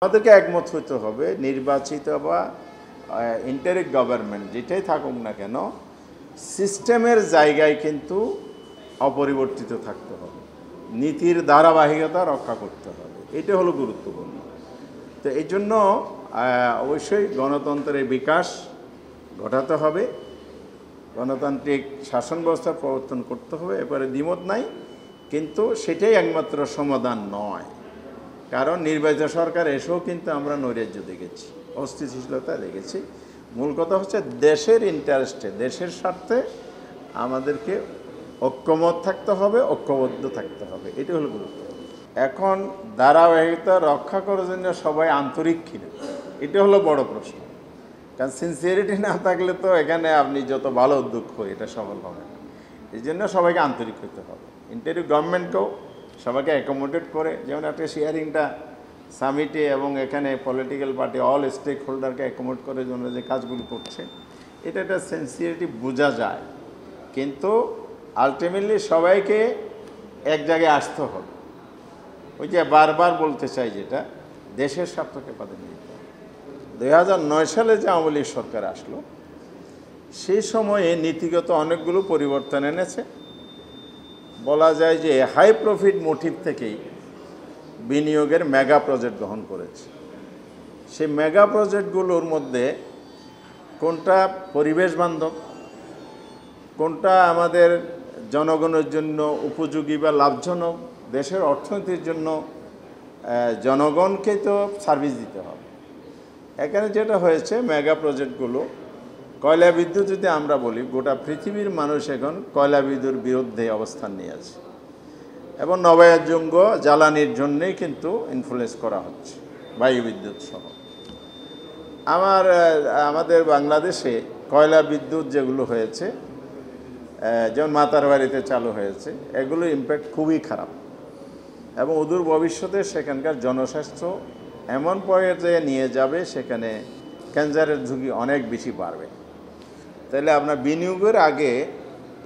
আমাদেরকে একমত হতে হবে নির্বাচিত বা ইন্টারিম গভর্নমেন্ট যেটাই থাকুক না কেন সিস্টেমের জায়গায় কিন্তু অপরিবর্তিত থাকতে হবে, নীতির ধারাবাহিকতা রক্ষা করতে হবে, এটা হলো গুরুত্বপূর্ণ। তো এই জন্য অবশ্যই গণতন্ত্রের বিকাশ ঘটাতে হবে, গণতান্ত্রিক শাসন ব্যবস্থা প্রবর্তন করতে হবে, এবারে দ্বিমত নাই, কিন্তু সেটাই একমাত্র সমাধান নয়। কারণ নির্বাচিত সরকার এসেও কিন্তু আমরা নৈরাজ্য দেখেছি, অস্থিতিশীলতা দেখেছি। মূল কথা হচ্ছে দেশের ইন্টারেস্টে, দেশের স্বার্থে আমাদেরকে ঐক্যমত থাকতে হবে, ঐক্যবদ্ধ থাকতে হবে, এটি হলো গুরুত্ব। এখন ধারাবাহিকতা রক্ষা করার জন্য সবাই আন্তরিক কিনা, এটা হলো বড় প্রশ্ন। কারণ সিনসিয়ারিটি না থাকলে তো এখানে আপনি যত ভালো উদ্যোগ করি এটা সফল হবে না। এই জন্য সবাইকে আন্তরিক হতে হবে, ইন্টারিম গভর্নমেন্টকেও সবাইকে অ্যাকোমোডেট করে, যেমন একটা শেয়ারিংটা সামিটে এবং এখানে পলিটিক্যাল পার্টি অল স্টেক হোল্ডারকে অ্যাকোমোডেট করার জন্য যে কাজগুলো করছে, এটা একটা সিনসিয়ারিটি বোঝা যায়। কিন্তু আলটিমেটলি সবাইকে এক জায়গায় আসতে হবে। ওই যে বারবার বলতে চাই, যেটা দেশের স্বার্থকে প্রাধান্য দিতে হবে। 2009 সালে যে আওয়ামী লীগ সরকার আসলো, সেই সময়ে নীতিগত অনেকগুলো পরিবর্তন এনেছে। বলা যায় যে হাই প্রফিট মোটিভ থেকেই বিনিয়োগের মেগা প্রজেক্ট গ্রহণ করেছে। সেই মেগা প্রজেক্টগুলোর মধ্যে কোনটা পরিবেশ বান্ধব, কোনটা আমাদের জনগণের জন্য উপযোগী বা লাভজনক, দেশের অর্থনীতির জন্য জনগণকে তো সার্ভিস দিতে হবে। এখানে যেটা হয়েছে, মেগা প্রজেক্টগুলো কয়লা বিদ্যুৎ যদি আমরা বলি, গোটা পৃথিবীর মানুষ এখন কয়লা বিদ্যুৎ বিরুদ্ধে অবস্থান নিয়ে আছে এবং নবায়নযোগ্য জ্বালানির জন্যেই কিন্তু ইনফ্লুয়েন্স করা হচ্ছে, বায়ু বিদ্যুৎ সহ। আমাদের বাংলাদেশে কয়লা বিদ্যুৎ যেগুলো হয়েছে, যেমন মাতারবাড়িতে চালু হয়েছে, এগুলোর ইম্প্যাক্ট খুবই খারাপ এবং অদূর ভবিষ্যতে সেখানকার জনস্বাস্থ্য এমন পর্যায়ে নিয়ে যাবে, সেখানে ক্যান্সারের ঝুঁকি অনেক বেশি বাড়বে। তাহলে আপনার বিনিয়োগের আগে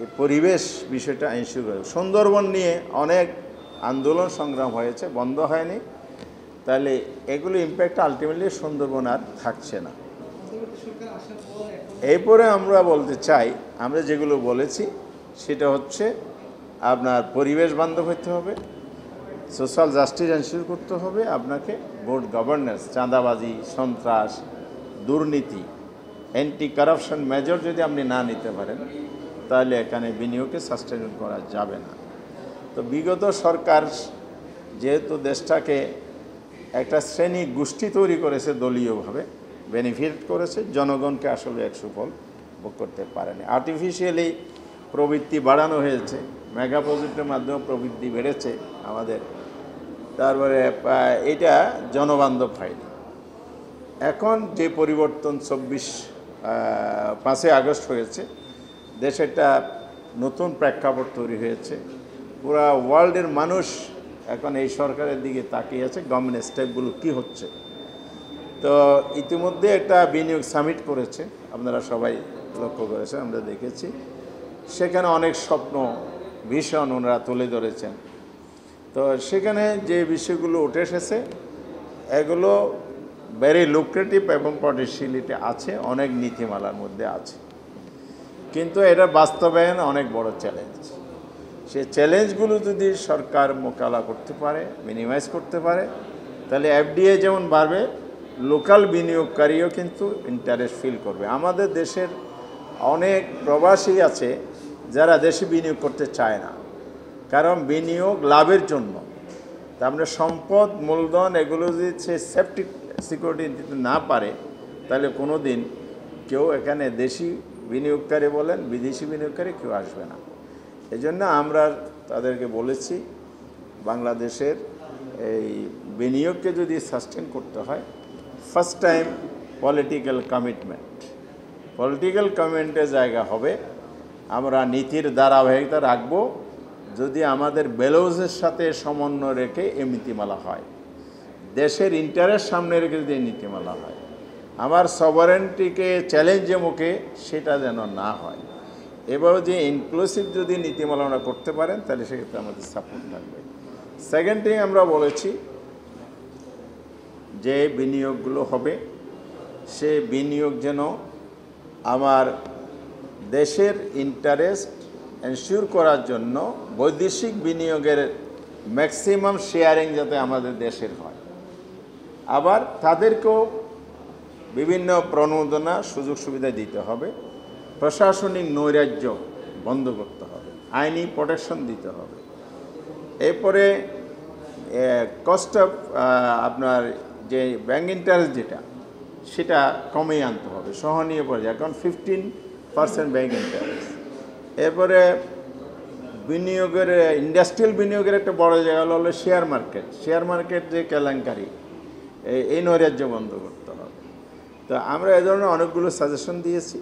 এই পরিবেশ বিষয়টা ইস্যু করে। সুন্দরবন নিয়ে অনেক আন্দোলন সংগ্রাম হয়েছে, বন্ধ হয়নি। তাহলে এগুলো ইম্প্যাক্ট আলটিমেটলি সুন্দরবন আর থাকছে না। এরপরে আমরা বলতে চাই, আমরা যেগুলো বলেছি সেটা হচ্ছে আপনার পরিবেশ বান্ধব হতে হবে, সোশ্যাল জাস্টিস এনশিওর করতে হবে, আপনাকে গুড গভর্নেন্স, চাঁদাবাজি, সন্ত্রাস, দুর্নীতি, অ্যান্টি কারাপশন মেজর যদি আপনি না নিতে পারেন, তাহলে এখানে বিনিয়োগকে সাস্টেইন করা যাবে না। তো বিগত সরকার যেহেতু দেশটাকে একটা শ্রেণী গোষ্ঠী তৈরি করেছে, দলীয়ভাবে বেনিফিট করেছে, জনগণকে আসলে এক সুফল ভোগ করতে পারেনি। আর্টিফিশিয়ালি প্রবৃদ্ধি বাড়ানো হয়েছে, মেগা প্রজেক্টের মাধ্যমে প্রবৃদ্ধি বেড়েছে আমাদের, তারপরে এটা জনবান্ধব হয়নি। এখন যে পরিবর্তন 5ই আগস্ট হয়েছে, দেশে একটা নতুন প্রেক্ষাপট তৈরি হয়েছে, পুরা ওয়ার্ল্ডের মানুষ এখন এই সরকারের দিকে তাকিয়ে আছে, গভর্নমেন্ট স্টেপগুলো কী হচ্ছে। তো ইতিমধ্যে একটা বিনিয়োগ সামিট করেছে, আপনারা সবাই লক্ষ্য করেছেন, আমরা দেখেছি। সেখানে অনেক স্বপ্ন ভীষণ ওনারা তুলে ধরেছেন। তো সেখানে যে বিষয়গুলো উঠে এসেছে, এগুলো ভেরি লুক্রেটিভ এবং পটেনশিয়ালিটি আছে, অনেক নীতিমালার মধ্যে আছে, কিন্তু এটা বাস্তবায়ন অনেক বড় চ্যালেঞ্জ। সেই চ্যালেঞ্জগুলো যদি সরকার মোকাবেলা করতে পারে, মিনিমাইজ করতে পারে, তাহলে এফডিআই যেমন বাড়বে, লোকাল বিনিয়োগকারীও কিন্তু ইন্টারেস্ট ফিল করবে। আমাদের দেশের অনেক প্রবাসী আছে যারা দেশে বিনিয়োগ করতে চায় না, কারণ বিনিয়োগ লাভের জন্য। তা আমরা সম্পদ, মূলধন এগুলো যদি সে সেফটি সিকিউরিটি দিতে না পারে, তাহলে কোনো দিন কেউ এখানে দেশি বিনিয়োগকারী বলেন, বিদেশি বিনিয়োগকারী কেউ আসবে না। এই জন্য আমরা তাদেরকে বলেছি, বাংলাদেশের এই বিনিয়োগকে যদি সাস্টেন করতে হয়, ফার্স্ট টাইম পলিটিক্যাল কমিটমেন্টের জায়গা হবে। আমরা নীতির ধারাবাহিকতা রাখবো যদি আমাদের ভ্যালুজের সাথে সমন্বয় রেখে এই নীতিমালা হয়, দেশের ইন্টারেস্ট সামনে রেখে যদি নীতিমালা হয়, আমার সভারেন্টিকে চ্যালেঞ্জের মুখে সেটা যেন না হয়। এবারও যে ইনক্লুসিভ যদি নীতিমালা আমরা করতে পারেন, তাহলে সেক্ষেত্রে আমাদের সাপোর্ট থাকবে। সেকেন্ড থিং আমরা বলেছি, যে বিনিয়োগগুলো হবে সে বিনিয়োগ যেন আমার দেশের ইন্টারেস্ট এনশিওর করার জন্য বৈদেশিক বিনিয়োগের ম্যাক্সিমাম শেয়ারিং যাতে আমাদের দেশের হয়, আবার তাদেরকেও বিভিন্ন প্রণোদনা সুযোগ সুবিধা দিতে হবে, প্রশাসনিক নৈরাজ্য বন্ধ করতে হবে, আইনি প্রোটেকশন দিতে হবে। এরপরে কস্ট অফ আপনার যে ব্যাংক ইন্টারেস্ট যেটা সেটা কমিয়ে আনতে হবে সহনীয় পর্যায়ে, কারণ 15% ব্যাংক ইন্টারেস্ট। এরপরে বিনিয়োগের ইন্ডাস্ট্রিয়াল বিনিয়োগের একটা বড় জায়গা হলো শেয়ার মার্কেট যে কেলেঙ্কারি, এই নৈরাজ্য বন্ধ করতে হবে। তো আমরা এ ধরনের অনেকগুলো সাজেশন দিয়েছি।